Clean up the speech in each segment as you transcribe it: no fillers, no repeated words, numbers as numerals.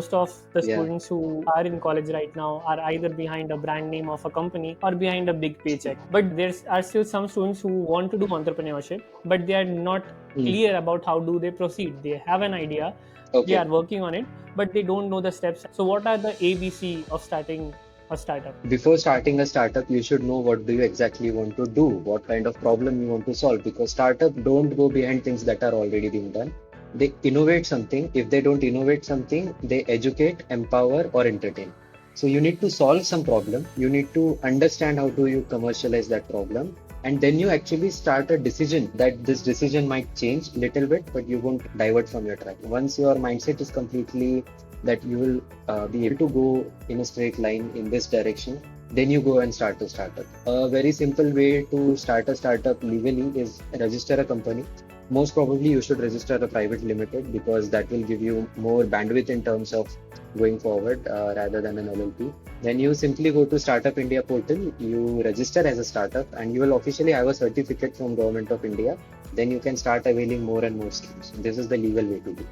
most of the Yeah. students who are in college right now are either behind a brand name of a company or behind a big paycheck. But there are still some students who want to do entrepreneurship, but they are not Hmm. clear about how do they proceed. They have an idea, they Okay. are working on it, but they don't know the steps. So what are the ABC of starting a startup? Before starting a startup, you should know what do you exactly want to do, what kind of problem you want to solve. Because startup don't go behind things that are already being done. They innovate something. If they don't innovate something, they educate, empower, or entertain. So you need to solve some problem. You need to understand how do you commercialize that problem, and then you actually start a decision that this decision might change little bit, but you won't divert from your track. Once your mindset is completely that you will be able to go in a straight line in this direction, then you go and start a startup. A very simple way to start a startup legally is register a company. Most probably, you should register a private limited because that will give you more bandwidth in terms of going forward rather than an LLP. Then you simply go to Startup India portal, you register as a startup, and you will officially have a certificate from Government of India. Then you can start availing more and more schemes. This is the legal way to do.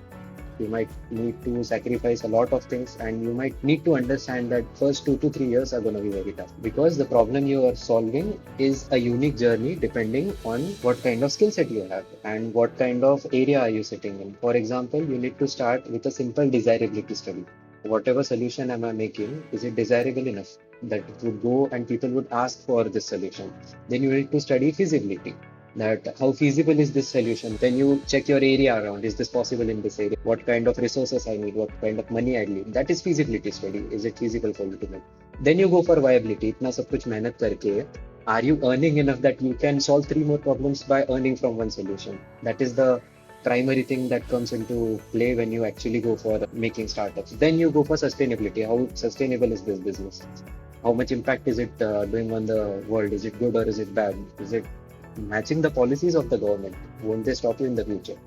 You might need to sacrifice a lot of things, and you might need to understand that first 2 to 3 years are going to be very tough because the problem you are solving is a unique journey depending on what kind of skill set you have and what kind of area are you sitting in. For example, you need to start with a simple desirability study. Whatever solution am I making, is it desirable enough that it would go and people would ask for this solution? Then you need to study feasibility, that how feasible is this solution. Then you check your area around, is this possible in this area, what kind of resources I need, what kind of money I need. That is feasibility study. Is it feasible for you to make? Then you go for viability. इतना सब कुछ मेहनत करके are you earning enough that you can solve 3 more problems by earning from one solution? That is the primary thing that comes into play when you actually go for making startups. Then you go for sustainability. How sustainable is this business? How much impact is it doing on the world? Is it good or is it bad? Is it matching the policies of the government? Won't they stop you in the future?